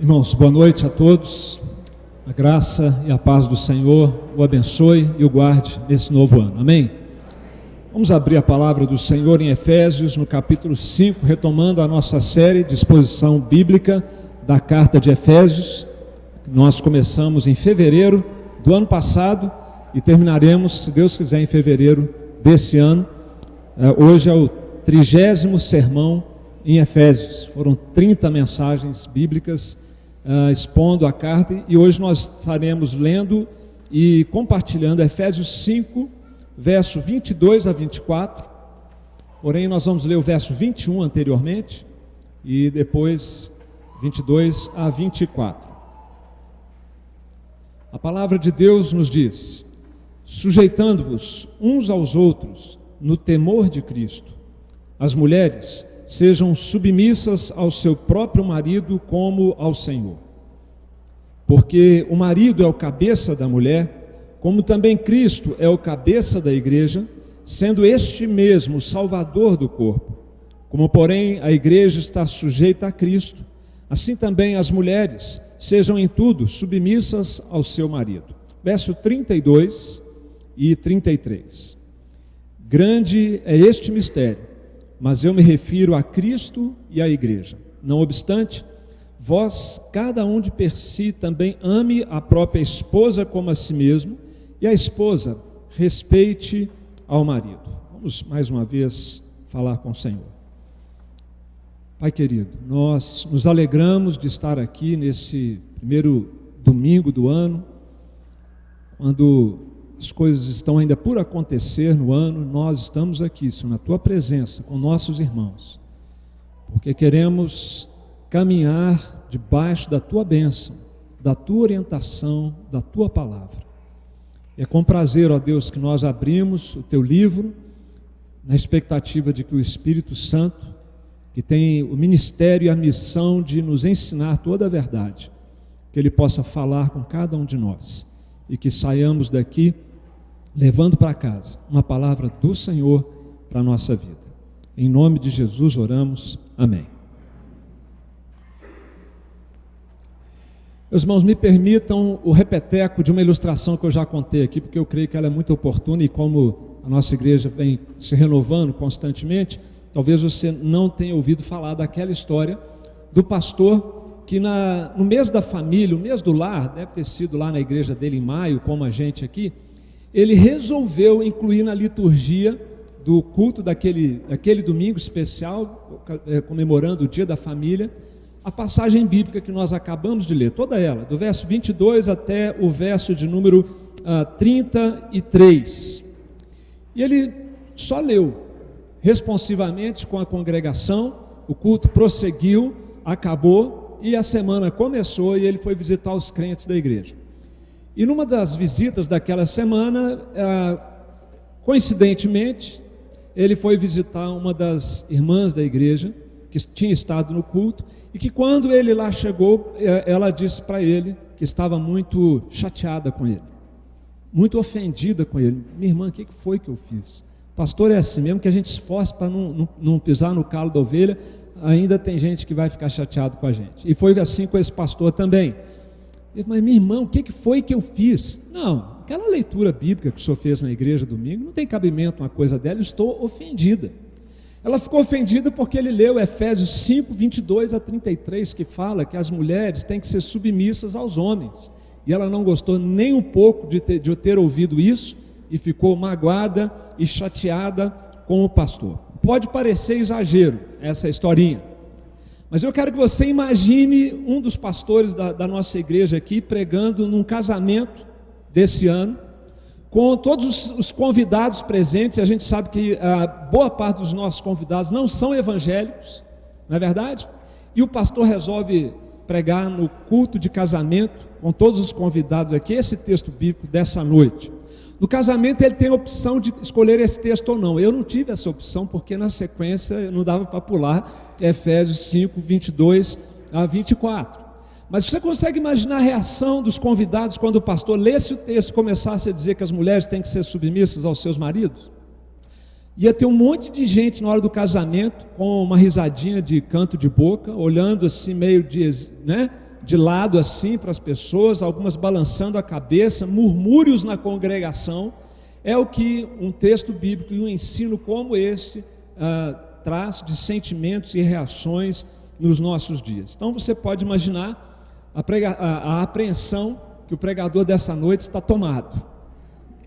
Irmãos, boa noite a todos. A graça e a paz do Senhor o abençoe e o guarde nesse novo ano. Amém? Vamos abrir a palavra do Senhor em Efésios, no capítulo 5, retomando a nossa série de exposição bíblica da carta de Efésios. Nós começamos em fevereiro do ano passado e terminaremos, se Deus quiser, em fevereiro desse ano. Hoje é o 30º sermão em Efésios. Foram 30 mensagens bíblicas expondo a carta, e hoje nós estaremos lendo e compartilhando Efésios 5, verso 22 a 24, porém nós vamos ler o verso 21 anteriormente, e depois 22 a 24. A palavra de Deus nos diz: sujeitando-vos uns aos outros no temor de Cristo, as mulheres sejam submissas ao seu próprio marido como ao Senhor. Porque o marido é o cabeça da mulher, como também Cristo é o cabeça da igreja, sendo este mesmo o Salvador do corpo. Como, porém, a igreja está sujeita a Cristo, assim também as mulheres sejam em tudo submissas ao seu marido. Verso 32 e 33. Grande é este mistério, mas eu me refiro a Cristo e à igreja. Não obstante, vós, cada um de per si, também ame a própria esposa como a si mesmo, e a esposa respeite ao marido. Vamos mais uma vez falar com o Senhor. Pai querido, nós nos alegramos de estar aqui nesse primeiro domingo do ano, quando as coisas estão ainda por acontecer no ano. Nós estamos aqui, Senhor, na Tua presença, com nossos irmãos, porque queremos caminhar debaixo da Tua bênção, da Tua orientação, da Tua palavra. É com prazer, ó Deus, que nós abrimos o Teu livro, na expectativa de que o Espírito Santo, que tem o ministério e a missão de nos ensinar toda a verdade, que Ele possa falar com cada um de nós, e que saiamos daqui levando para casa uma palavra do Senhor para a nossa vida. Em nome de Jesus oramos, amém. Meus irmãos, me permitam o repeteco de uma ilustração que eu já contei aqui, porque eu creio que ela é muito oportuna, e como a nossa igreja vem se renovando constantemente, talvez você não tenha ouvido falar daquela história do pastor que no mês da família, o mês do lar, deve ter sido lá na igreja dele em maio, como a gente aqui, ele resolveu incluir na liturgia do culto daquele domingo especial, comemorando o dia da família, a passagem bíblica que nós acabamos de ler, toda ela, do verso 22 até o verso de número 33. E ele só leu responsivamente com a congregação, o culto prosseguiu, acabou, e a semana começou, e ele foi visitar os crentes da igreja. E numa das visitas daquela semana, coincidentemente, ele foi visitar uma das irmãs da igreja, que tinha estado no culto, e que quando ele lá chegou, ela disse para ele que estava muito chateada com ele, muito ofendida com ele. Minha irmã, o que foi que eu fiz? Pastor, é assim mesmo, que a gente se esforça para não pisar no calo da ovelha, ainda tem gente que vai ficar chateado com a gente. E foi assim com esse pastor também. Ele falou: mas minha irmã, o que foi que eu fiz? Não, aquela leitura bíblica que o senhor fez na igreja domingo, não tem cabimento uma coisa dela, eu estou ofendida. Ela ficou ofendida porque ele leu Efésios 5, 22 a 33, que fala que as mulheres têm que ser submissas aos homens. E ela não gostou nem um pouco de ter ouvido isso, e ficou magoada e chateada com o pastor. Pode parecer exagero essa historinha, mas eu quero que você imagine um dos pastores da nossa igreja aqui pregando num casamento desse ano, com todos os convidados presentes. A gente sabe que a boa parte dos nossos convidados não são evangélicos, não é verdade? E o pastor resolve pregar no culto de casamento, com todos os convidados aqui, esse texto bíblico dessa noite. No casamento ele tem a opção de escolher esse texto ou não. Eu não tive essa opção, porque na sequência não dava para pular Efésios 5, 22 a 24. Mas você consegue imaginar a reação dos convidados quando o pastor lesse o texto e começasse a dizer que as mulheres têm que ser submissas aos seus maridos? Ia ter um monte de gente na hora do casamento com uma risadinha de canto de boca, olhando assim meio de lado assim para as pessoas, algumas balançando a cabeça, murmúrios na congregação. É o que um texto bíblico e um ensino como esse traz de sentimentos e reações nos nossos dias. Então você pode imaginar a apreensão que o pregador dessa noite está tomado.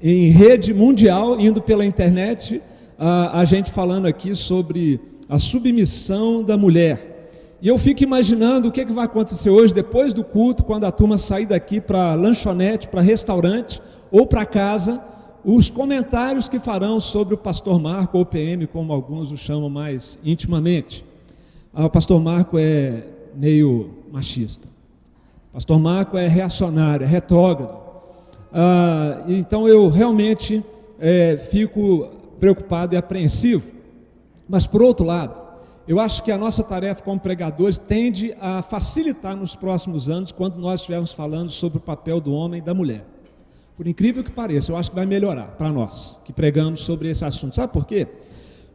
Em rede mundial, indo pela internet, a gente falando aqui sobre a submissão da mulher. E eu fico imaginando o que vai acontecer hoje, depois do culto, quando a turma sair daqui para lanchonete, para restaurante ou para casa, os comentários que farão sobre o pastor Marco, ou PM, como alguns o chamam mais intimamente. O pastor Marco é meio machista. O pastor Marco é reacionário, é retrógrado. Então eu realmente fico preocupado e apreensivo. Mas por outro lado, eu acho que a nossa tarefa como pregadores tende a facilitar nos próximos anos, quando nós estivermos falando sobre o papel do homem e da mulher. Por incrível que pareça, eu acho que vai melhorar para nós, que pregamos sobre esse assunto. Sabe por quê?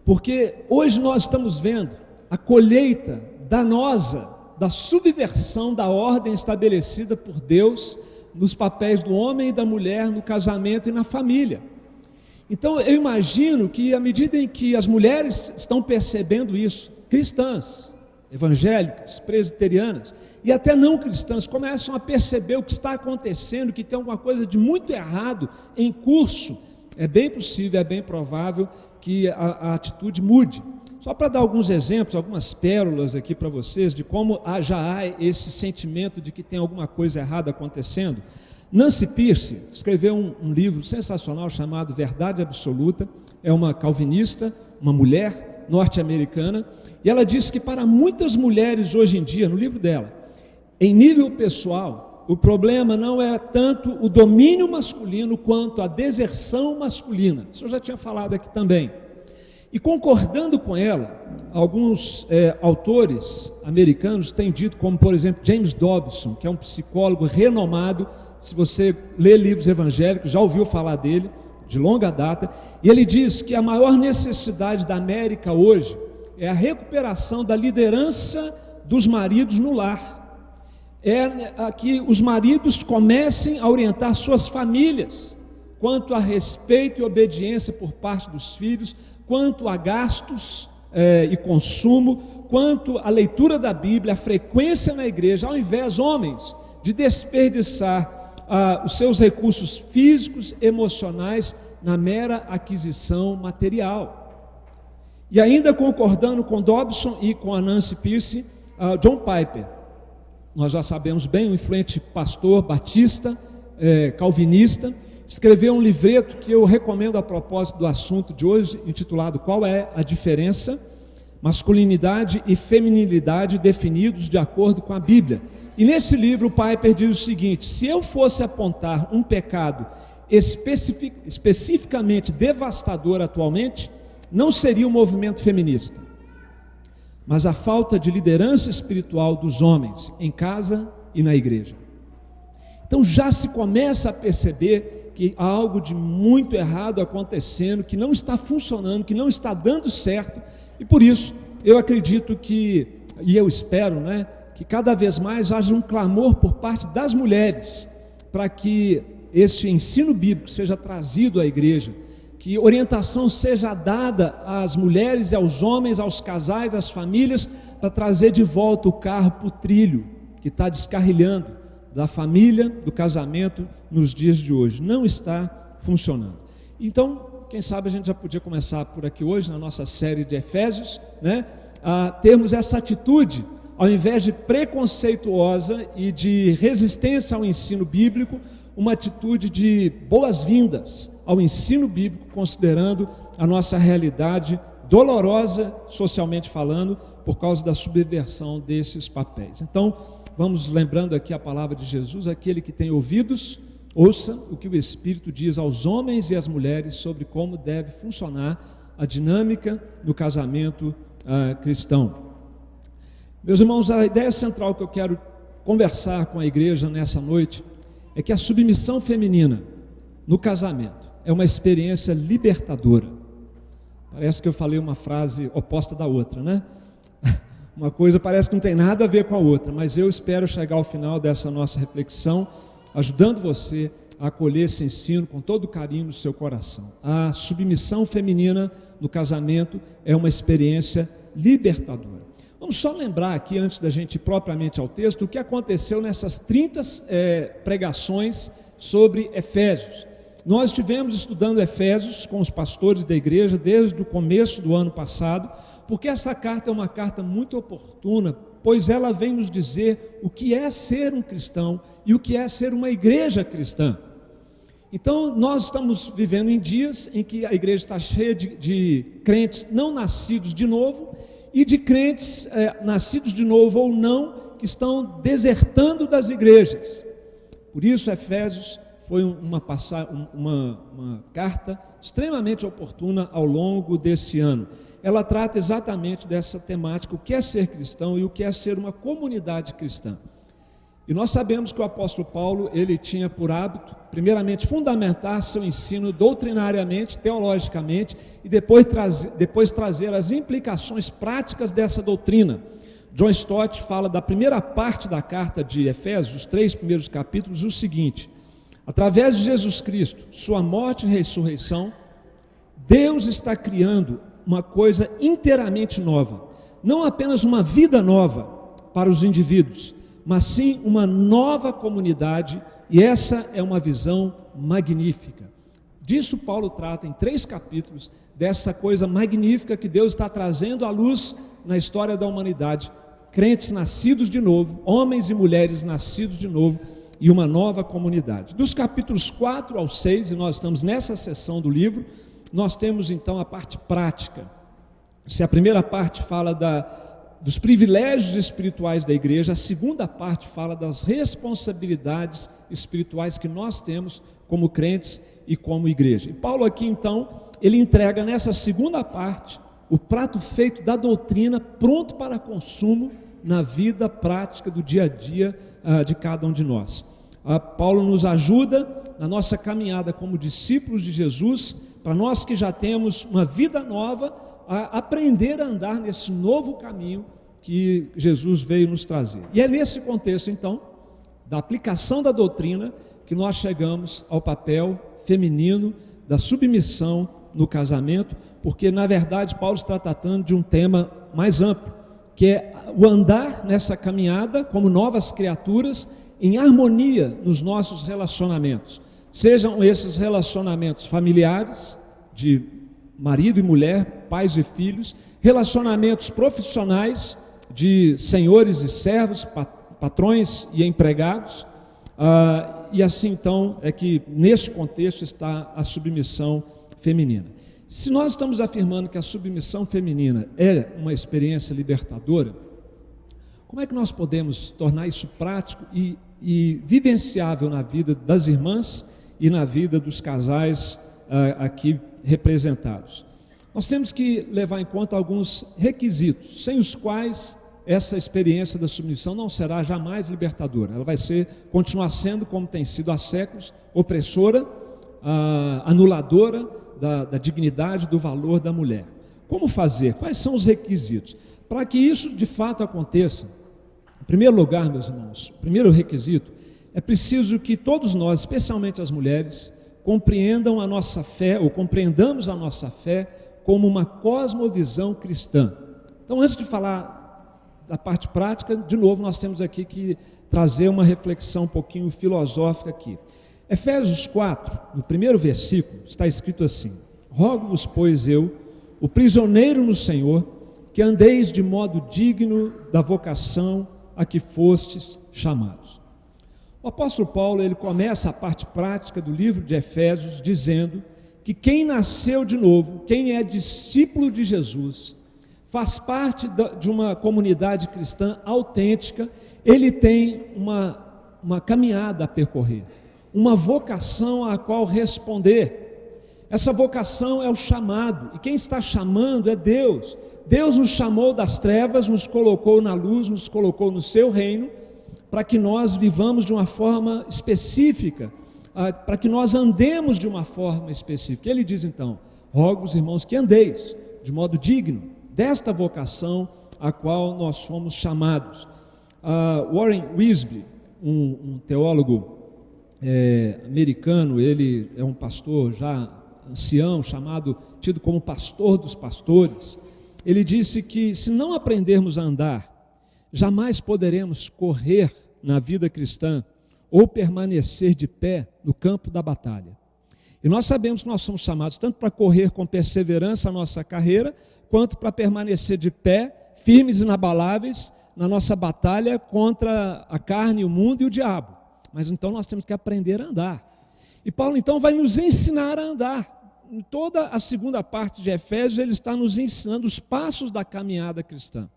Porque hoje nós estamos vendo a colheita danosa da subversão da ordem estabelecida por Deus nos papéis do homem e da mulher no casamento e na família. Então eu imagino que à medida em que as mulheres estão percebendo isso, cristãs, evangélicas, presbiterianas e até não cristãs, começam a perceber o que está acontecendo, que tem alguma coisa de muito errado em curso, é bem possível, é bem provável que a atitude mude. Só para dar alguns exemplos, algumas pérolas aqui para vocês, de como já há esse sentimento de que tem alguma coisa errada acontecendo. Nancy Pierce escreveu um livro sensacional chamado Verdade Absoluta. É uma calvinista, uma mulher norte-americana, e ela diz que para muitas mulheres hoje em dia, no livro dela, em nível pessoal, o problema não é tanto o domínio masculino quanto a deserção masculina. Isso eu já tinha falado aqui também. E concordando com ela, alguns autores americanos têm dito, como por exemplo James Dobson, que é um psicólogo renomado, se você lê livros evangélicos, já ouviu falar dele, de longa data, e ele diz que a maior necessidade da América hoje é a recuperação da liderança dos maridos no lar. É que os maridos comecem a orientar suas famílias quanto a respeito e obediência por parte dos filhos, quanto a gastos e consumo, quanto a leitura da Bíblia, a frequência na igreja, ao invés, homens, de desperdiçar os seus recursos físicos, emocionais, na mera aquisição material. E ainda concordando com Dobson e com a Nancy Pierce, John Piper, nós já sabemos bem, um influente pastor batista, calvinista, escreveu um livreto que eu recomendo a propósito do assunto de hoje, intitulado Qual é a Diferença? Masculinidade e feminilidade definidos de acordo com a Bíblia. E nesse livro o Piper diz o seguinte: se eu fosse apontar um pecado especificamente devastador atualmente, não seria o movimento feminista, mas a falta de liderança espiritual dos homens em casa e na igreja. Então já se começa a perceber que há algo de muito errado acontecendo, que não está funcionando, que não está dando certo, e por isso eu acredito que, e eu espero, que cada vez mais haja um clamor por parte das mulheres, para que este ensino bíblico seja trazido à igreja, que orientação seja dada às mulheres e aos homens, aos casais, às famílias, para trazer de volta o carro para o trilho, que está descarrilhando, da família, do casamento, nos dias de hoje. Não está funcionando. Então, quem sabe a gente já podia começar por aqui hoje, na nossa série de Efésios, a termos essa atitude, ao invés de preconceituosa e de resistência ao ensino bíblico, uma atitude de boas-vindas ao ensino bíblico, considerando a nossa realidade dolorosa, socialmente falando, por causa da subversão desses papéis. Então, vamos lembrando aqui a palavra de Jesus: aquele que tem ouvidos, ouça o que o Espírito diz aos homens e às mulheres sobre como deve funcionar a dinâmica do casamento cristão. Meus irmãos, a ideia central que eu quero conversar com a igreja nessa noite é que a submissão feminina no casamento é uma experiência libertadora. Parece que eu falei uma frase oposta da outra, Uma coisa parece que não tem nada a ver com a outra, mas eu espero chegar ao final dessa nossa reflexão, ajudando você a acolher esse ensino com todo carinho no seu coração. A submissão feminina no casamento é uma experiência libertadora. Vamos só lembrar aqui, antes da gente ir propriamente ao texto, o que aconteceu nessas 30 pregações sobre Efésios. Nós estivemos estudando Efésios com os pastores da igreja desde o começo do ano passado, porque essa carta é uma carta muito oportuna, pois ela vem nos dizer o que é ser um cristão e o que é ser uma igreja cristã. Então, nós estamos vivendo em dias em que a igreja está cheia de crentes não nascidos de novo e de crentes nascidos de novo ou não, que estão desertando das igrejas. Por isso, Efésios foi uma carta extremamente oportuna ao longo desse ano. Ela trata exatamente dessa temática, o que é ser cristão e o que é ser uma comunidade cristã. E nós sabemos que o apóstolo Paulo, ele tinha por hábito, primeiramente, fundamentar seu ensino doutrinariamente, teologicamente, e depois trazer as implicações práticas dessa doutrina. John Stott fala da primeira parte da carta de Efésios, os 3 primeiros capítulos, o seguinte: através de Jesus Cristo, sua morte e ressurreição, Deus está criando uma coisa inteiramente nova, não apenas uma vida nova para os indivíduos, mas sim uma nova comunidade, e essa é uma visão magnífica. Disso Paulo trata em 3 capítulos, dessa coisa magnífica que Deus está trazendo à luz na história da humanidade, crentes nascidos de novo, homens e mulheres nascidos de novo, e uma nova comunidade. Dos capítulos 4 ao 6, e nós estamos nessa seção do livro, nós temos então a parte prática. Se a primeira parte fala dos privilégios espirituais da igreja, a segunda parte fala das responsabilidades espirituais que nós temos como crentes e como igreja. E Paulo aqui então, ele entrega nessa segunda parte o prato feito da doutrina, pronto para consumo na vida prática do dia a dia de cada um de nós. Paulo nos ajuda na nossa caminhada como discípulos de Jesus, para nós que já temos uma vida nova, a aprender a andar nesse novo caminho que Jesus veio nos trazer. E é nesse contexto, então, da aplicação da doutrina, que nós chegamos ao papel feminino da submissão no casamento, porque, na verdade, Paulo está tratando de um tema mais amplo, que é o andar nessa caminhada como novas criaturas, em harmonia nos nossos relacionamentos, sejam esses relacionamentos familiares, de marido e mulher, pais e filhos, relacionamentos profissionais, de senhores e servos, patrões e empregados, e assim então é que neste contexto está a submissão feminina. Se nós estamos afirmando que a submissão feminina é uma experiência libertadora, como é que nós podemos tornar isso prático e vivenciável na vida das irmãs e na vida dos casais aqui representados? Nós temos que levar em conta alguns requisitos, sem os quais essa experiência da submissão não será jamais libertadora. Ela vai continuar sendo, como tem sido há séculos, opressora, anuladora da dignidade, do valor da mulher. Como fazer? Quais são os requisitos? Para que isso de fato aconteça, em primeiro lugar, meus irmãos, o primeiro requisito, é preciso que todos nós, especialmente as mulheres, compreendam a nossa fé, ou compreendamos a nossa fé como uma cosmovisão cristã. Então, antes de falar da parte prática, de novo, nós temos aqui que trazer uma reflexão um pouquinho filosófica aqui. Efésios 4, no primeiro versículo, está escrito assim: rogo-vos, pois eu, o prisioneiro no Senhor, que andeis de modo digno da vocação a que fostes chamados. O apóstolo Paulo, ele começa a parte prática do livro de Efésios dizendo que quem nasceu de novo, quem é discípulo de Jesus, faz parte de uma comunidade cristã autêntica, ele tem uma caminhada a percorrer, uma vocação à qual responder. Essa vocação é o chamado, e quem está chamando é Deus. Deus nos chamou das trevas, nos colocou na luz, nos colocou no seu reino, para que nós vivamos de uma forma específica, para que nós andemos de uma forma específica. Ele diz então: rogo-vos, irmãos, que andeis de modo digno desta vocação a qual nós fomos chamados. Warren Wiersbe, um teólogo americano, ele é um pastor já ancião, tido como pastor dos pastores. Ele disse que se não aprendermos a andar, jamais poderemos correr na vida cristã ou permanecer de pé no campo da batalha. E nós sabemos que nós somos chamados tanto para correr com perseverança a nossa carreira, quanto para permanecer de pé, firmes e inabaláveis, na nossa batalha contra a carne, o mundo e o diabo. Mas então nós temos que aprender a andar. E Paulo então vai nos ensinar a andar. Em toda a segunda parte de Efésios, ele está nos ensinando os passos da caminhada cristã.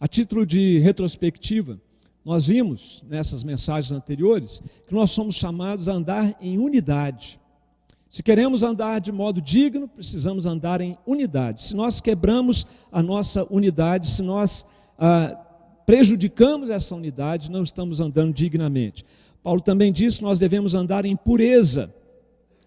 A título de retrospectiva, nós vimos nessas mensagens anteriores que nós somos chamados a andar em unidade. Se queremos andar de modo digno, precisamos andar em unidade. Se nós quebramos a nossa unidade, se nós prejudicamos essa unidade, não estamos andando dignamente. Paulo também diz que nós devemos andar em pureza.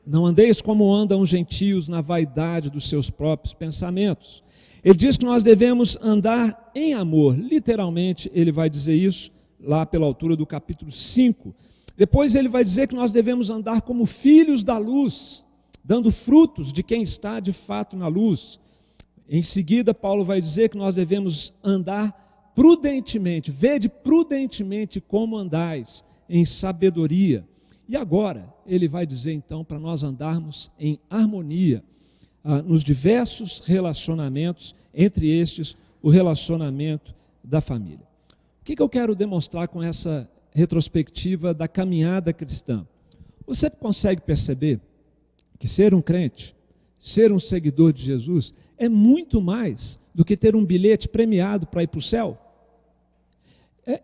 Não andeis como andam os gentios na vaidade dos seus próprios pensamentos. Ele diz que nós devemos andar em amor. Literalmente, ele vai dizer isso lá pela altura do capítulo 5. Depois ele vai dizer que nós devemos andar como filhos da luz, dando frutos de quem está de fato na luz. Em seguida, Paulo vai dizer que nós devemos andar prudentemente. Vede prudentemente como andais, em sabedoria. E agora, ele vai dizer então para nós andarmos em harmonia, nos diversos relacionamentos, entre estes, o relacionamento da família. O que eu quero demonstrar com essa retrospectiva da caminhada cristã? Você consegue perceber que ser um crente, ser um seguidor de Jesus, é muito mais do que ter um bilhete premiado para ir para o céu?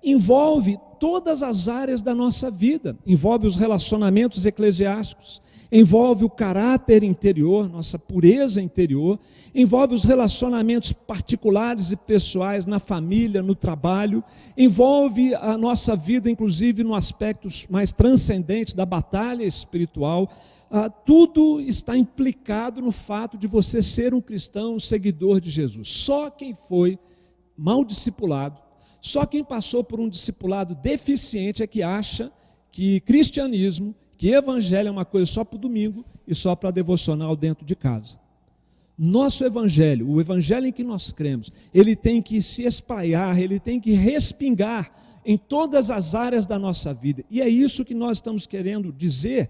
Envolve todas as áreas da nossa vida, envolve os relacionamentos eclesiásticos, envolve o caráter interior, nossa pureza interior, envolve os relacionamentos particulares e pessoais na família, no trabalho, envolve a nossa vida, inclusive no aspecto mais transcendente da batalha espiritual. Tudo está implicado no fato de você ser um cristão, um seguidor de Jesus. Só quem foi mal discipulado, só quem passou por um discipulado deficiente é que acha que cristianismo, que evangelho é uma coisa só para o domingo e só para devocional dentro de casa. Nosso evangelho, o evangelho em que nós cremos, ele tem que se espalhar, ele tem que respingar em todas as áreas da nossa vida. E é isso que nós estamos querendo dizer,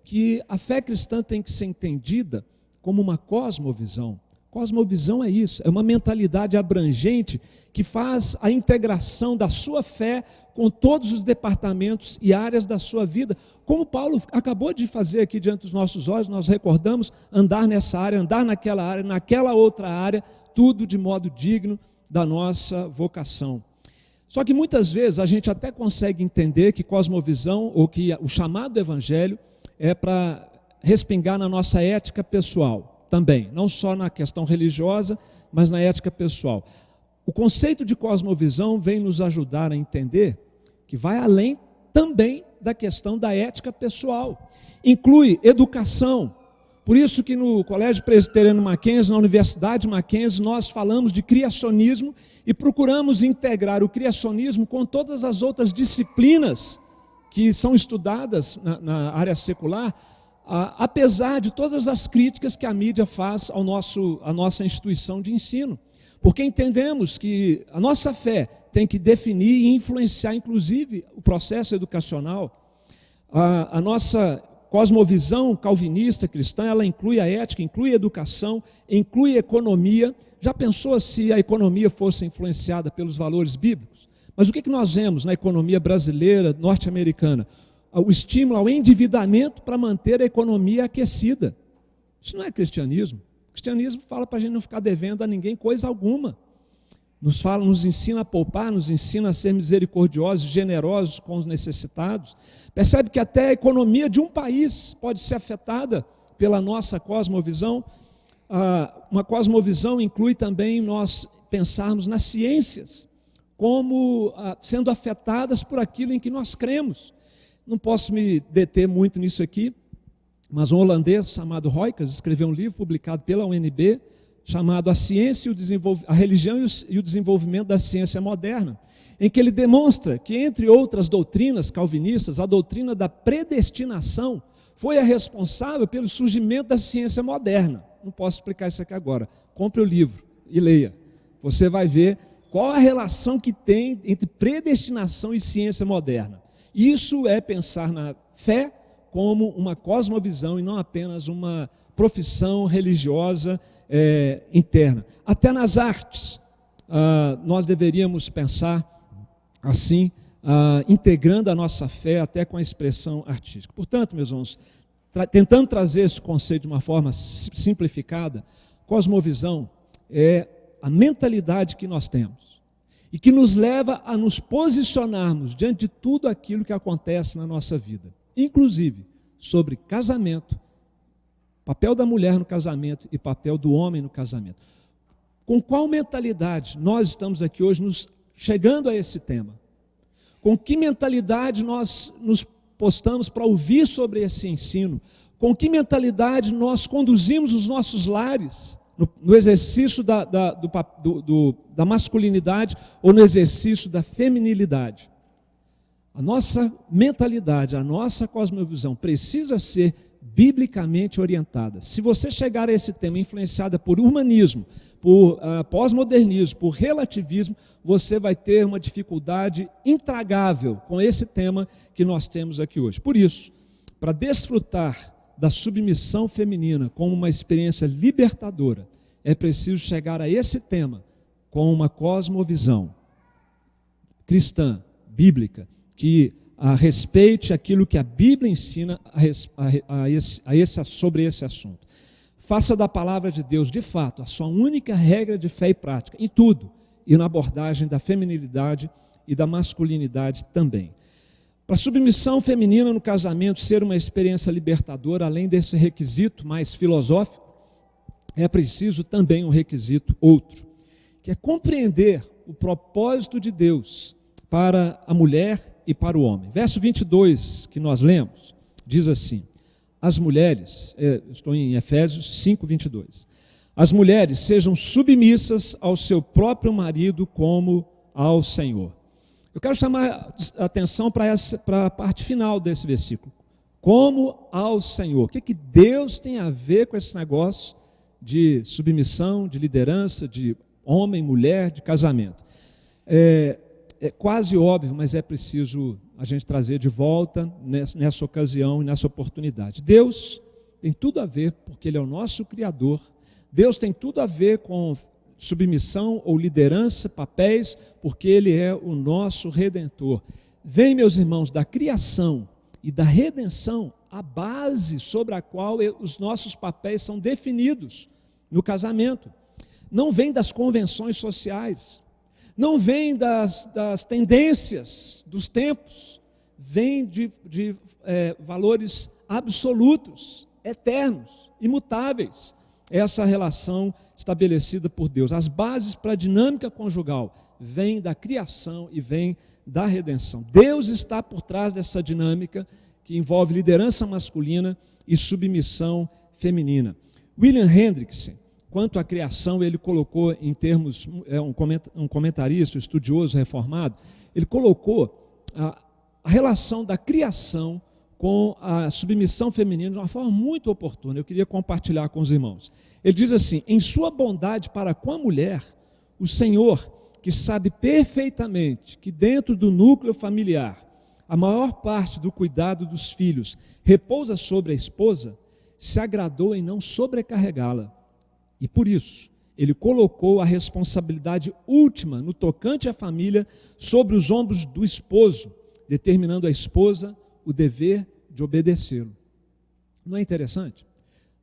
que a fé cristã tem que ser entendida como uma cosmovisão. Cosmovisão é isso, é uma mentalidade abrangente que faz a integração da sua fé com todos os departamentos e áreas da sua vida, como Paulo acabou de fazer aqui diante dos nossos olhos. Nós recordamos andar nessa área, andar naquela área, naquela outra área, tudo de modo digno da nossa vocação. Só que muitas vezes a gente até consegue entender que cosmovisão, ou que o chamado evangelho, é para respingar na nossa ética pessoal também, não só na questão religiosa, mas na ética pessoal. O conceito de cosmovisão vem nos ajudar a entender que vai além também da questão da ética pessoal. Inclui educação. Por isso que no Colégio Presbiteriano Mackenzie, na Universidade Mackenzie, nós falamos de criacionismo e procuramos integrar o criacionismo com todas as outras disciplinas que são estudadas na área secular, apesar de todas as críticas que a mídia faz à nossa instituição de ensino. Porque entendemos que a nossa fé tem que definir e influenciar, inclusive, o processo educacional. A nossa cosmovisão calvinista cristã, ela inclui a ética, inclui a educação, inclui a economia. Já pensou se a economia fosse influenciada pelos valores bíblicos? Mas o que nós vemos na economia brasileira, norte-americana? O estímulo ao endividamento para manter a economia aquecida. Isso não é cristianismo. O cristianismo fala para a gente não ficar devendo a ninguém coisa alguma. Nos ensina a poupar, nos ensina a ser misericordiosos, generosos com os necessitados. Percebe que até a economia de um país pode ser afetada pela nossa cosmovisão. Uma cosmovisão inclui também nós pensarmos nas ciências como sendo afetadas por aquilo em que nós cremos. Não posso me deter muito nisso aqui, mas um holandês chamado Huygens escreveu um livro publicado pela UNB, chamado A Ciência e a Religião e o Desenvolvimento da Ciência Moderna, em que ele demonstra que, entre outras doutrinas calvinistas, a doutrina da predestinação foi a responsável pelo surgimento da ciência moderna. Não posso explicar isso aqui agora. Compre o livro e leia. Você vai ver qual a relação que tem entre predestinação e ciência moderna. Isso é pensar na fé como uma cosmovisão e não apenas uma profissão religiosa interna. Até nas artes, nós deveríamos pensar assim, integrando a nossa fé até com a expressão artística. Portanto, meus irmãos, tentando trazer esse conceito de uma forma simplificada, cosmovisão é a mentalidade que nós temos e que nos leva a nos posicionarmos diante de tudo aquilo que acontece na nossa vida, inclusive sobre casamento, papel da mulher no casamento e papel do homem no casamento. Com qual mentalidade nós estamos aqui hoje chegando a esse tema? Com que mentalidade nós nos postamos para ouvir sobre esse ensino? Com que mentalidade nós conduzimos os nossos lares no exercício da masculinidade ou no exercício da feminilidade? A nossa mentalidade, a nossa cosmovisão precisa ser biblicamente orientada. Se você chegar a esse tema influenciada por humanismo, por pós-modernismo, por relativismo, você vai ter uma dificuldade intragável com esse tema que nós temos aqui hoje. Por isso, para desfrutar da submissão feminina como uma experiência libertadora, é preciso chegar a esse tema com uma cosmovisão cristã, bíblica, que respeite aquilo que a Bíblia ensina sobre esse assunto. Faça da palavra de Deus, de fato, a sua única regra de fé e prática, em tudo, e na abordagem da feminilidade e da masculinidade também. Para a submissão feminina no casamento ser uma experiência libertadora, além desse requisito mais filosófico, é preciso também um requisito outro, que é compreender o propósito de Deus para a mulher e para o homem. Verso 22 que nós lemos, diz assim: as mulheres, estou em Efésios 5, 22. As mulheres sejam submissas ao seu próprio marido como ao Senhor. Eu quero chamar a atenção para a parte final desse versículo. Como ao Senhor. O que Deus tem a ver com esse negócio de submissão, de liderança, de homem, mulher, de casamento? É quase óbvio, mas é preciso a gente trazer de volta nessa ocasião e nessa oportunidade. Deus tem tudo a ver, porque Ele é o nosso Criador. Deus tem tudo a ver com submissão ou liderança, papéis, porque Ele é o nosso Redentor. Vem, meus irmãos, da criação e da redenção, a base sobre a qual os nossos papéis são definidos no casamento. Não vem das convenções sociais, não vem das tendências dos tempos, vem de valores absolutos, eternos, imutáveis. Essa relação estabelecida por Deus. As bases para a dinâmica conjugal vêm da criação e vêm da redenção. Deus está por trás dessa dinâmica que envolve liderança masculina e submissão feminina. William Hendrickson, quanto à criação, ele colocou em termos, um comentarista, um estudioso reformado, ele colocou a relação da criação com a submissão feminina de uma forma muito oportuna. Eu queria compartilhar com os irmãos. Ele diz assim: em sua bondade para com a mulher, o Senhor, que sabe perfeitamente que dentro do núcleo familiar, a maior parte do cuidado dos filhos repousa sobre a esposa, se agradou em não sobrecarregá-la. E por isso, Ele colocou a responsabilidade última no tocante à família sobre os ombros do esposo, determinando à esposa o dever de obedecê-lo. Não é interessante?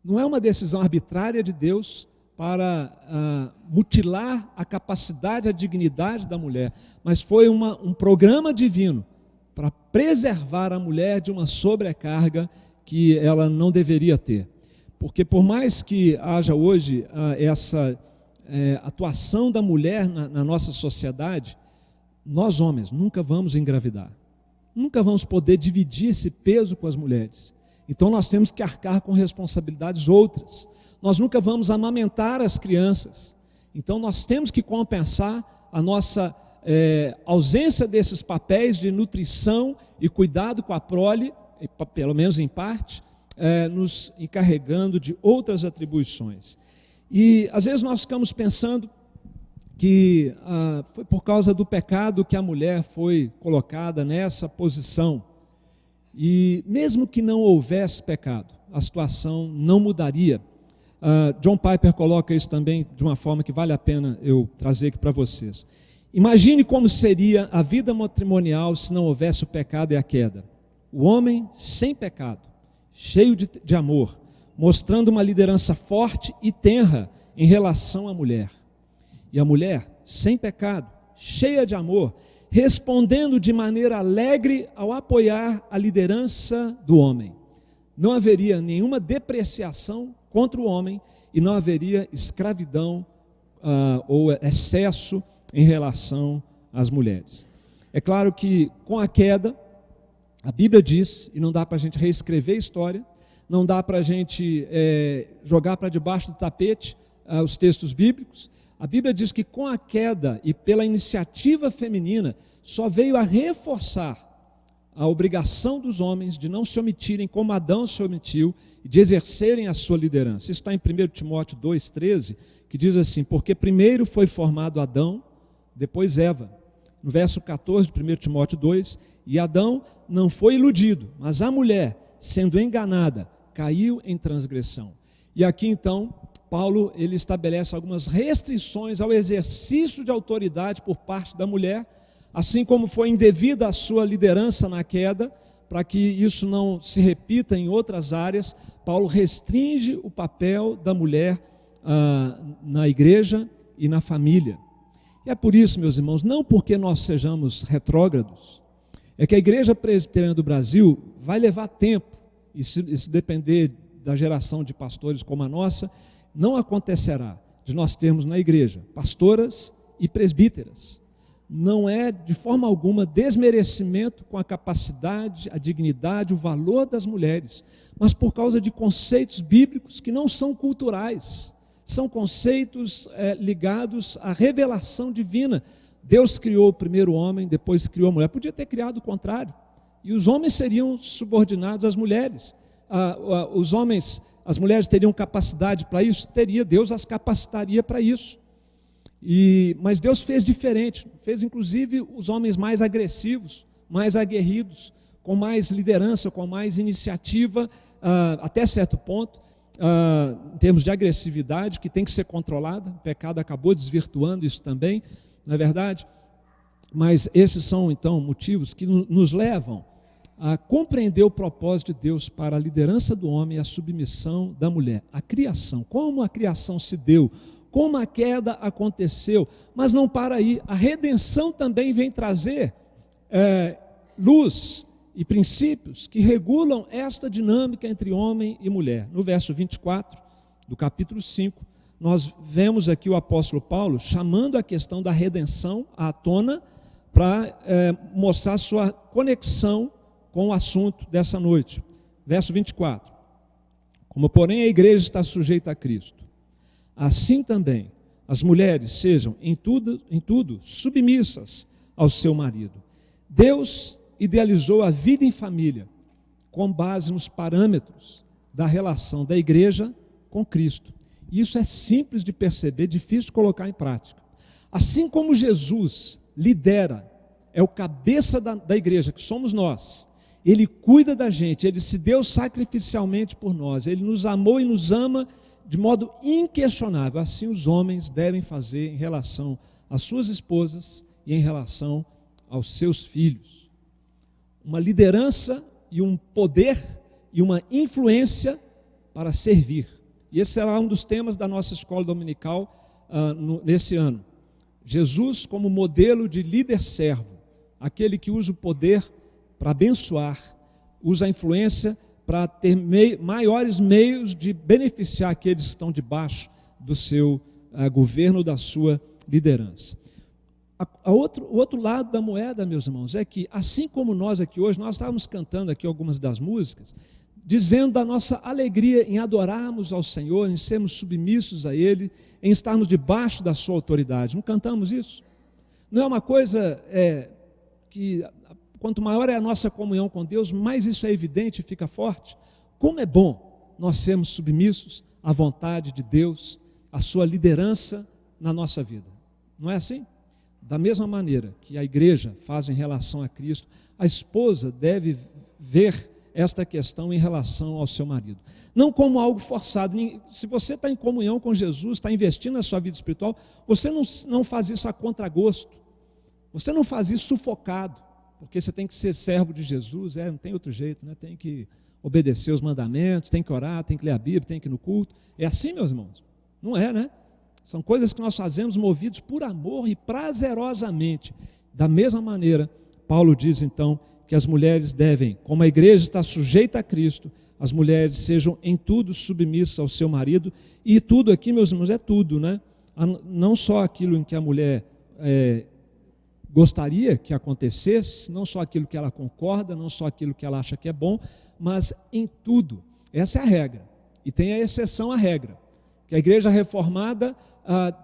Não é uma decisão arbitrária de Deus para mutilar a capacidade, a dignidade da mulher, mas foi um programa divino para preservar a mulher de uma sobrecarga que ela não deveria ter. Porque por mais que haja hoje essa atuação da mulher na nossa sociedade, nós homens nunca vamos engravidar. Nunca vamos poder dividir esse peso com as mulheres. Então nós temos que arcar com responsabilidades outras. Nós nunca vamos amamentar as crianças. Então nós temos que compensar a nossa ausência desses papéis de nutrição e cuidado com a prole, pelo menos em parte, nos encarregando de outras atribuições. E às vezes nós ficamos pensando que foi por causa do pecado que a mulher foi colocada nessa posição. E mesmo que não houvesse pecado, a situação não mudaria. John Piper coloca isso também de uma forma que vale a pena eu trazer aqui para vocês. Imagine como seria a vida matrimonial se não houvesse o pecado e a queda. O homem sem pecado, cheio de amor, mostrando uma liderança forte e tenra em relação à mulher. E a mulher sem pecado, cheia de amor, respondendo de maneira alegre ao apoiar a liderança do homem. Não haveria nenhuma depreciação contra o homem e não haveria escravidão ou excesso em relação às mulheres. É claro que com a queda, a Bíblia diz, e não dá para a gente reescrever a história, não dá para a gente jogar para debaixo do tapete os textos bíblicos. A Bíblia diz que com a queda e pela iniciativa feminina, só veio a reforçar a obrigação dos homens de não se omitirem como Adão se omitiu e de exercerem a sua liderança. Isso está em 1 Timóteo 2,13, que diz assim: porque primeiro foi formado Adão, depois Eva. No verso 14 de 1 Timóteo 2, e Adão não foi iludido, mas a mulher, sendo enganada, caiu em transgressão. E aqui então, Paulo ele estabelece algumas restrições ao exercício de autoridade por parte da mulher, assim como foi indevida a sua liderança na queda, para que isso não se repita em outras áreas. Paulo restringe o papel da mulher na igreja e na família. E é por isso, meus irmãos, não porque nós sejamos retrógrados, é que a Igreja Presbiteriana do Brasil vai levar tempo, e se depender da geração de pastores como a nossa, não acontecerá de nós termos na igreja pastoras e presbíteras. Não é de forma alguma desmerecimento com a capacidade, a dignidade, o valor das mulheres, mas por causa de conceitos bíblicos que não são culturais, são conceitos ligados à revelação divina. Deus criou o primeiro homem, depois criou a mulher. Podia ter criado o contrário, e os homens seriam subordinados às mulheres. Os homens, as mulheres teriam capacidade para isso? Teria, Deus as capacitaria para isso. Mas Deus fez diferente, fez inclusive os homens mais agressivos, mais aguerridos, com mais liderança, com mais iniciativa, até certo ponto, em termos de agressividade, que tem que ser controlada. O pecado acabou desvirtuando isso também, não é verdade? Mas esses são então motivos que nos levam a compreender o propósito de Deus para a liderança do homem e a submissão da mulher. A criação, como a criação se deu, como a queda aconteceu, mas não para aí. A redenção também vem trazer luz e princípios que regulam esta dinâmica entre homem e mulher. No verso 24 do capítulo 5, nós vemos aqui o apóstolo Paulo chamando a questão da redenção à tona para mostrar sua conexão com o assunto dessa noite. Verso 24: como porém a igreja está sujeita a Cristo, assim também as mulheres sejam em tudo submissas ao seu marido. Deus idealizou a vida em família com base nos parâmetros da relação da igreja com Cristo. Isso é simples de perceber, difícil de colocar em prática. Assim como Jesus lidera, é o cabeça da igreja, que somos nós, ele cuida da gente, ele se deu sacrificialmente por nós, ele nos amou e nos ama de modo inquestionável. Assim os homens devem fazer em relação às suas esposas e em relação aos seus filhos. Uma liderança e um poder e uma influência para servir. E esse será um dos temas da nossa escola dominical nesse ano. Jesus como modelo de líder-servo, aquele que usa o poder para abençoar, usa a influência para ter maiores meios de beneficiar aqueles que estão debaixo do seu governo, da sua liderança. O outro lado da moeda, meus irmãos, é que assim como nós aqui hoje, nós estávamos cantando aqui algumas das músicas, dizendo da nossa alegria em adorarmos ao Senhor, em sermos submissos a Ele, em estarmos debaixo da sua autoridade. Não cantamos isso? Não é uma coisa que, quanto maior é a nossa comunhão com Deus, mais isso é evidente e fica forte? Como é bom nós sermos submissos à vontade de Deus, à sua liderança na nossa vida. Não é assim? Da mesma maneira que a igreja faz em relação a Cristo, a esposa deve ver esta questão em relação ao seu marido. Não como algo forçado. Se você está em comunhão com Jesus, está investindo na sua vida espiritual, você não faz isso a contragosto. Você não faz isso sufocado, porque você tem que ser servo de Jesus, não tem outro jeito, né? Tem que obedecer os mandamentos, tem que orar, tem que ler a Bíblia, tem que ir no culto. É assim, meus irmãos? Não é, né? São coisas que nós fazemos movidos por amor e prazerosamente. Da mesma maneira, Paulo diz então que as mulheres devem, como a igreja está sujeita a Cristo, as mulheres sejam em tudo submissas ao seu marido, e tudo aqui, meus irmãos, é tudo, né? Não só aquilo em que a mulher gostaria que acontecesse, não só aquilo que ela concorda, não só aquilo que ela acha que é bom, mas em tudo. Essa é a regra. E tem a exceção à regra, que a igreja reformada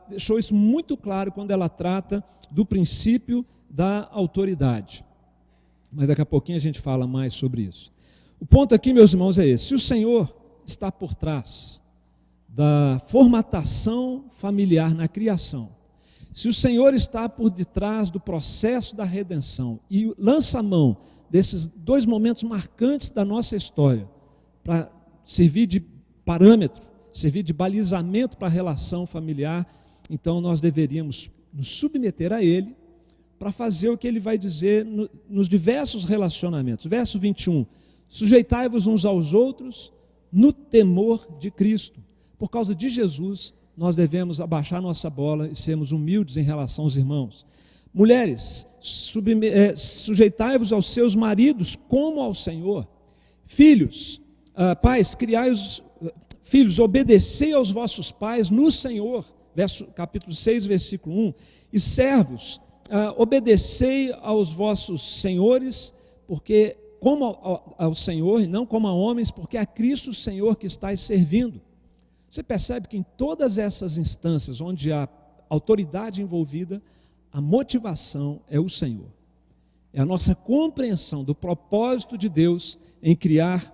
deixou isso muito claro quando ela trata do princípio da autoridade. Mas daqui a pouquinho a gente fala mais sobre isso. O ponto aqui, meus irmãos, é esse: se o Senhor está por trás da formatação familiar na criação, se o Senhor está por detrás do processo da redenção e lança a mão desses dois momentos marcantes da nossa história para servir de parâmetro, servir de balizamento para a relação familiar, então nós deveríamos nos submeter a Ele para fazer o que Ele vai dizer nos diversos relacionamentos. Verso 21, sujeitai-vos uns aos outros no temor de Cristo. Por causa de Jesus, nós devemos abaixar nossa bola e sermos humildes em relação aos irmãos. Mulheres, sujeitai-vos aos seus maridos como ao Senhor. Filhos, pais, filhos, obedecei aos vossos pais no Senhor. Capítulo 6, versículo 1. E servos, obedecei aos vossos senhores, porque como ao Senhor e não como a homens, porque é Cristo o Senhor que estáis servindo. Você percebe que em todas essas instâncias onde há autoridade envolvida, a motivação é o Senhor. É a nossa compreensão do propósito de Deus em criar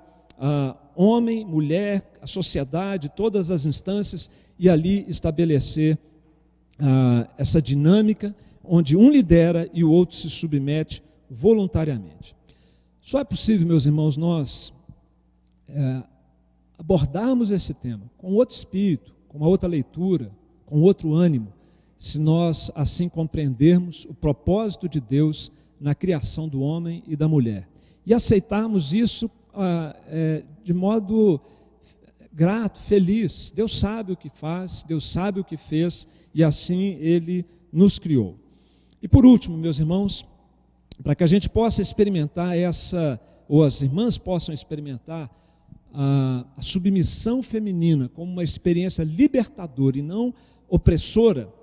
homem, mulher, a sociedade, todas as instâncias, e ali estabelecer essa dinâmica onde um lidera e o outro se submete voluntariamente. Só é possível, meus irmãos, nós abordarmos esse tema com outro espírito, com uma outra leitura, com outro ânimo, se nós assim compreendermos o propósito de Deus na criação do homem e da mulher e aceitarmos isso de modo grato, feliz. Deus sabe o que faz, Deus sabe o que fez e assim Ele nos criou. E por último, meus irmãos, para que a gente possa experimentar ou as irmãs possam experimentar a submissão feminina como uma experiência libertadora e não opressora,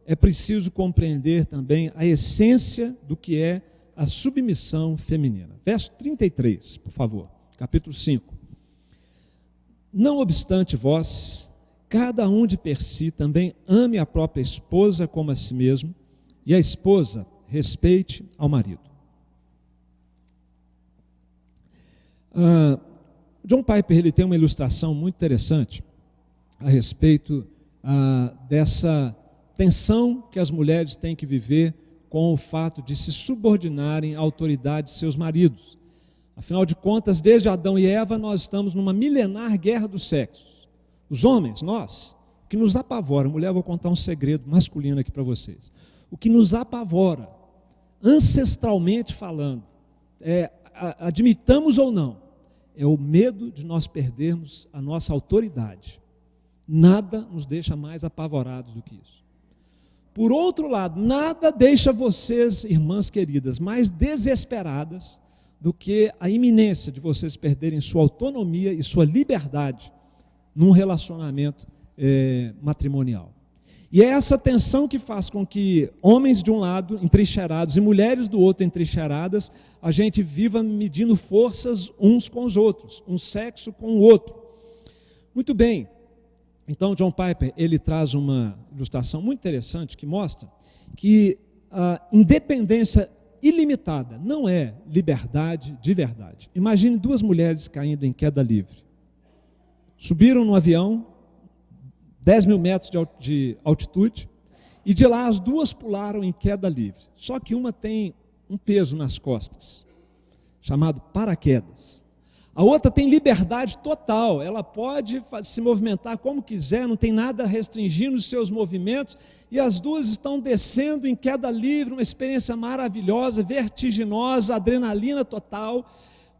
é preciso compreender também a essência do que é a submissão feminina. Verso 33, por favor, capítulo 5. Não obstante vós, cada um de per si também ame a própria esposa como a si mesmo, e a esposa respeite ao marido. John Piper ele tem uma ilustração muito interessante a respeito dessa tensão que as mulheres têm que viver com o fato de se subordinarem à autoridade de seus maridos. Afinal de contas, desde Adão e Eva, nós estamos numa milenar guerra dos sexos. Os homens, nós, o que nos apavora, mulher, eu vou contar um segredo masculino aqui para vocês. O que nos apavora, ancestralmente falando, admitamos ou não, é o medo de nós perdermos a nossa autoridade. Nada nos deixa mais apavorados do que isso. Por outro lado, nada deixa vocês, irmãs queridas, mais desesperadas do que a iminência de vocês perderem sua autonomia e sua liberdade num relacionamento matrimonial. E é essa tensão que faz com que homens de um lado entrincheirados e mulheres do outro entrincheiradas, a gente viva medindo forças uns com os outros, um sexo com o outro. Muito bem, então John Piper, ele traz uma ilustração muito interessante que mostra que a independência ilimitada não é liberdade de verdade. Imagine duas mulheres caindo em queda livre. Subiram no avião, 10 mil metros de altitude, e de lá as duas pularam em queda livre. Só que uma tem um peso nas costas, chamado paraquedas. A outra tem liberdade total, ela pode se movimentar como quiser, não tem nada restringindo os seus movimentos, e as duas estão descendo em queda livre, uma experiência maravilhosa, vertiginosa, adrenalina total.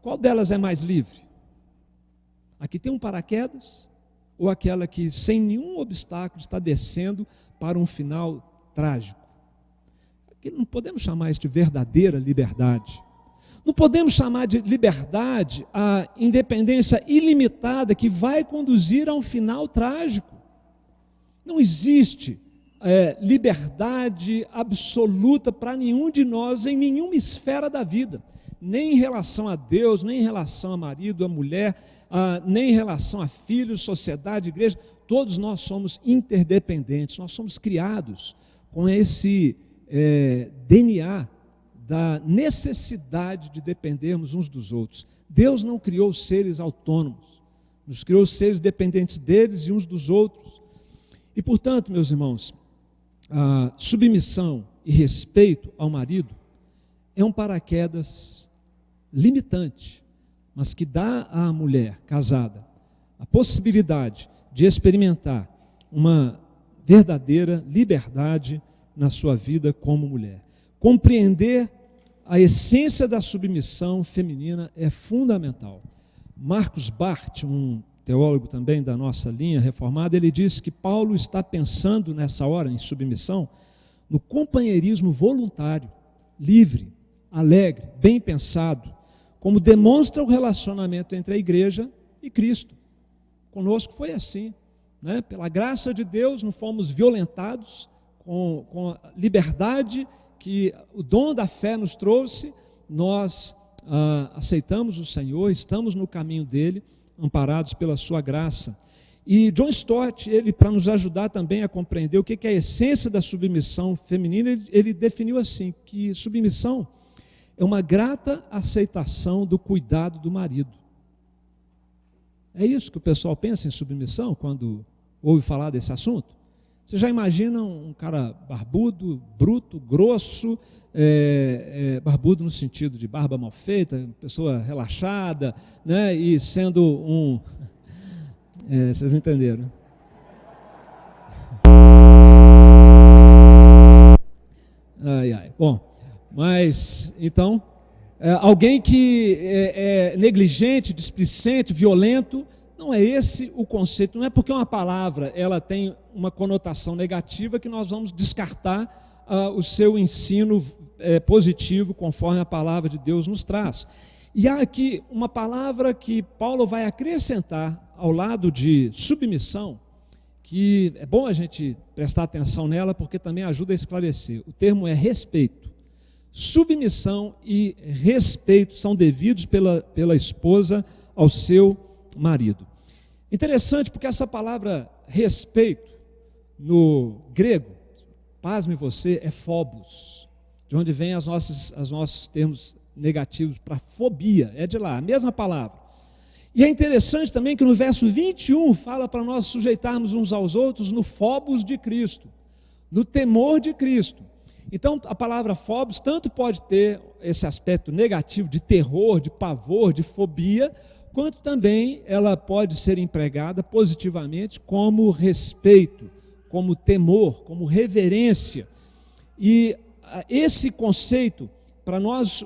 Qual delas é mais livre? A que tem um paraquedas, ou aquela que sem nenhum obstáculo está descendo para um final trágico? Aqui não podemos chamar isso de verdadeira liberdade. Não podemos chamar de liberdade a independência ilimitada que vai conduzir a um final trágico. Não existe liberdade absoluta para nenhum de nós em nenhuma esfera da vida, nem em relação a Deus, nem em relação a marido, a mulher, nem em relação a filhos, sociedade, igreja. Todos nós somos interdependentes, nós somos criados com esse DNA da necessidade de dependermos uns dos outros. Deus não criou seres autônomos, nos criou seres dependentes deles e uns dos outros. E, portanto, meus irmãos, a submissão e respeito ao marido é um paraquedas limitante, mas que dá à mulher casada a possibilidade de experimentar uma verdadeira liberdade na sua vida como mulher. Compreender a essência da submissão feminina é fundamental. Marcos Barth, um teólogo também da nossa linha reformada, ele diz que Paulo está pensando nessa hora, em submissão, no companheirismo voluntário, livre, alegre, bem pensado, como demonstra o relacionamento entre a igreja e Cristo. Conosco foi assim, né? Pela graça de Deus não fomos violentados com a liberdade que o dom da fé nos trouxe, nós aceitamos o Senhor, estamos no caminho dele, amparados pela sua graça. E John Stott, ele, para nos ajudar também a compreender o que é a essência da submissão feminina, ele definiu assim, que submissão é uma grata aceitação do cuidado do marido. É isso que o pessoal pensa em submissão quando ouve falar desse assunto? Você já imagina um cara barbudo, bruto, grosso, barbudo no sentido de barba mal feita, pessoa relaxada, né, e sendo um... vocês entenderam? Bom, mas então, alguém que é negligente, displicente, violento, não é esse o conceito, não é porque uma palavra ela tem uma conotação negativa que nós vamos descartar o seu ensino positivo, conforme a palavra de Deus nos traz. E há aqui uma palavra que Paulo vai acrescentar ao lado de submissão, que é bom a gente prestar atenção nela, porque também ajuda a esclarecer. O termo é respeito. Submissão e respeito são devidos pela esposa ao seu marido. Interessante, porque essa palavra respeito, no grego, pasme você, é phobos, de onde vem os nossos termos negativos para fobia, é de lá, a mesma palavra. E é interessante também que no verso 21 fala para nós sujeitarmos uns aos outros no phobos de Cristo, no temor de Cristo. Então a palavra phobos tanto pode ter esse aspecto negativo de terror, de pavor, de fobia, quanto também ela pode ser empregada positivamente como respeito, como temor, como reverência. E esse conceito, para nós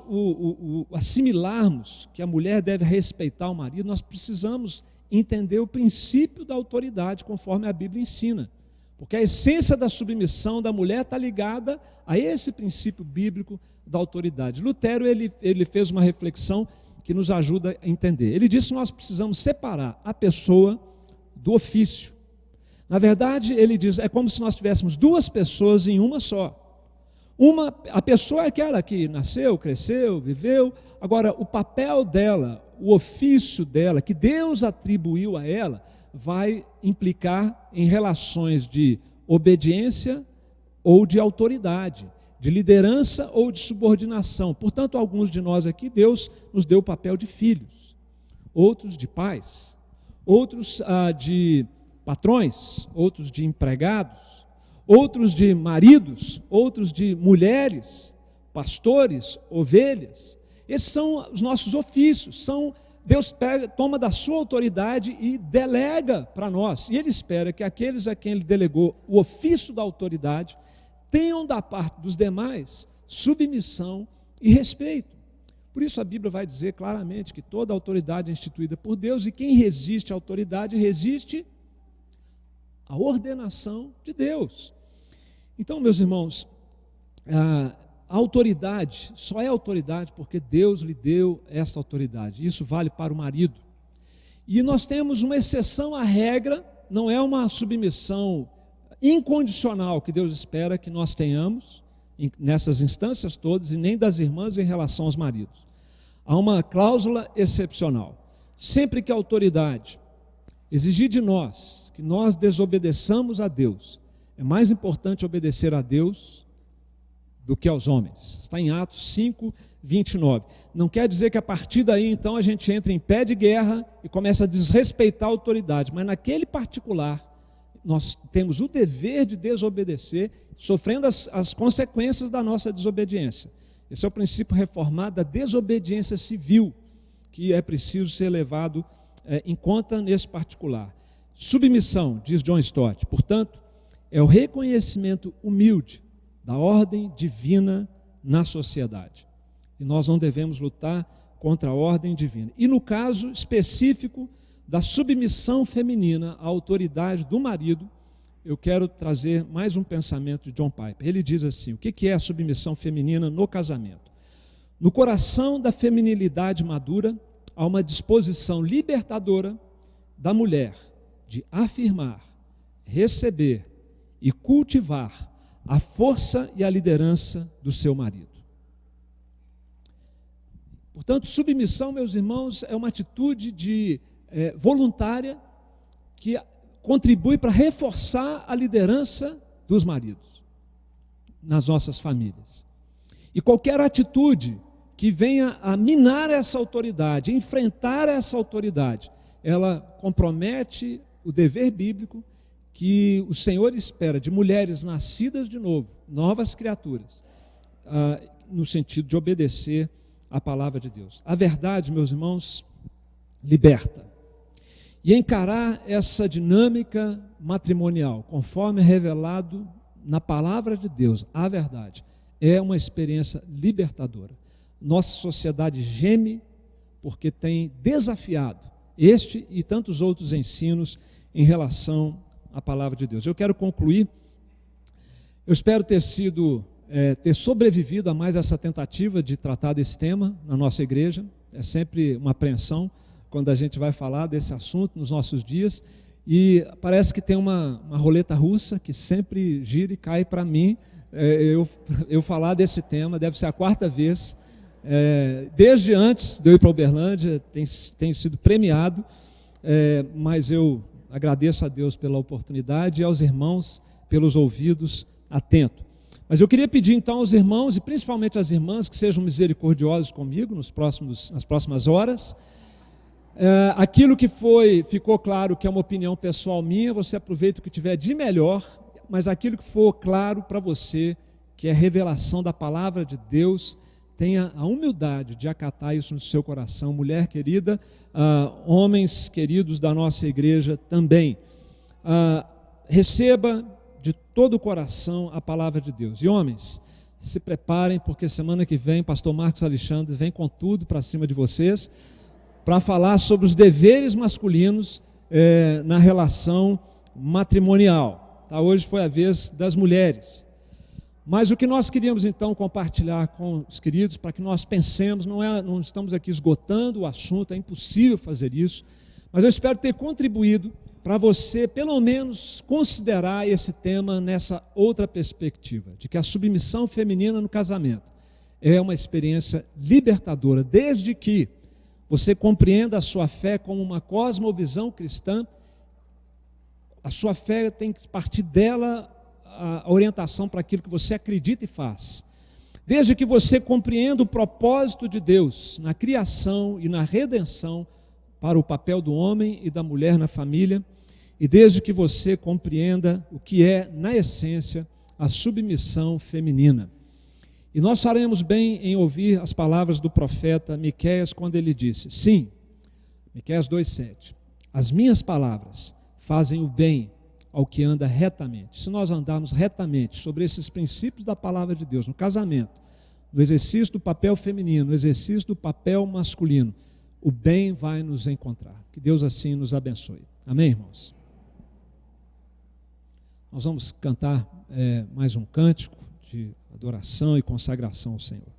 assimilarmos que a mulher deve respeitar o marido, nós precisamos entender o princípio da autoridade, conforme a Bíblia ensina. Porque a essência da submissão da mulher está ligada a esse princípio bíblico da autoridade. Lutero ele fez uma reflexão que nos ajuda a entender. Ele disse que nós precisamos separar a pessoa do ofício. Na verdade, ele diz, é como se nós tivéssemos duas pessoas em uma só. A pessoa é aquela que nasceu, cresceu, viveu. Agora, o papel dela, o ofício dela, que Deus atribuiu a ela, vai implicar em relações de obediência ou de autoridade, de liderança ou de subordinação. Portanto, alguns de nós aqui, Deus nos deu o papel de filhos, outros de pais, outros de patrões, outros de empregados, outros de maridos, outros de mulheres, pastores, ovelhas. Esses são os nossos ofícios, Deus toma da sua autoridade e delega para nós. E Ele espera que aqueles a quem Ele delegou o ofício da autoridade tenham da parte dos demais submissão e respeito. Por isso a Bíblia vai dizer claramente que toda autoridade é instituída por Deus, e quem resiste à autoridade resiste à ordenação de Deus. Então, meus irmãos, a autoridade só é autoridade porque Deus lhe deu essa autoridade. Isso vale para o marido. E nós temos uma exceção à regra, não é uma submissão incondicional que Deus espera que nós tenhamos nessas instâncias todas, e nem das irmãs em relação aos maridos. Há uma cláusula excepcional. Sempre que a autoridade exigir de nós que nós desobedeçamos a Deus, é mais importante obedecer a Deus do que aos homens. Está em Atos 5, 29. Não quer dizer que a partir daí, então, a gente entra em pé de guerra e começa a desrespeitar a autoridade, mas naquele particular, nós temos o dever de desobedecer, sofrendo as consequências da nossa desobediência. Esse é o princípio reformado da desobediência civil, que é preciso ser levado em conta nesse particular. Submissão, diz John Stott, portanto, é o reconhecimento humilde da ordem divina na sociedade. E nós não devemos lutar contra a ordem divina. E no caso específico da submissão feminina à autoridade do marido, eu quero trazer mais um pensamento de John Piper. Ele diz assim: o que é a submissão feminina no casamento? No coração da feminilidade madura, há uma disposição libertadora da mulher de afirmar, receber e cultivar a força e a liderança do seu marido. Portanto, submissão, meus irmãos, é uma atitude voluntária que contribui para reforçar a liderança dos maridos nas nossas famílias. E qualquer atitude que venha a minar essa autoridade, enfrentar essa autoridade, ela compromete o dever bíblico que o Senhor espera de mulheres nascidas de novo, novas criaturas, no sentido de obedecer a palavra de Deus. A verdade, meus irmãos, liberta. E encarar essa dinâmica matrimonial, conforme é revelado na palavra de Deus, a verdade, é uma experiência libertadora. Nossa sociedade geme porque tem desafiado este e tantos outros ensinos em relação à palavra de Deus. Eu quero concluir. Eu espero ter sobrevivido a mais essa tentativa de tratar desse tema na nossa igreja. É sempre uma apreensão quando a gente vai falar desse assunto nos nossos dias, e parece que tem uma roleta russa que sempre gira e cai para mim. Eu falar desse tema, deve ser a quarta vez, desde antes de eu ir para Uberlândia, tenho sido premiado, mas eu agradeço a Deus pela oportunidade e aos irmãos pelos ouvidos atentos. Mas eu queria pedir então aos irmãos, e principalmente às irmãs, que sejam misericordiosos comigo nas próximas horas. Aquilo que ficou claro que é uma opinião pessoal minha, você aproveita o que tiver de melhor, mas aquilo que for claro para você, que é revelação da palavra de Deus, tenha a humildade de acatar isso no seu coração. Mulher querida, homens queridos da nossa igreja também, receba de todo o coração a palavra de Deus. E homens, se preparem, porque semana que vem pastor Marcos Alexandre vem com tudo para cima de vocês, para falar sobre os deveres masculinos na relação matrimonial. Hoje foi a vez das mulheres. Mas o que nós queríamos então compartilhar com os queridos, para que nós pensemos, não estamos aqui esgotando o assunto, é impossível fazer isso, mas eu espero ter contribuído para você, pelo menos, considerar esse tema nessa outra perspectiva, de que a submissão feminina no casamento é uma experiência libertadora, desde que você compreenda a sua fé como uma cosmovisão cristã. A sua fé tem que partir dela a orientação para aquilo que você acredita e faz. Desde que você compreenda o propósito de Deus na criação e na redenção para o papel do homem e da mulher na família, e desde que você compreenda o que é, na essência, a submissão feminina. E nós faremos bem em ouvir as palavras do profeta Miqueias quando ele disse: sim, Miqueias 2,7, as minhas palavras fazem o bem ao que anda retamente. Se nós andarmos retamente sobre esses princípios da palavra de Deus, no casamento, no exercício do papel feminino, no exercício do papel masculino, o bem vai nos encontrar. Que Deus assim nos abençoe. Amém, irmãos? Nós vamos cantar mais um cântico de adoração e consagração ao Senhor.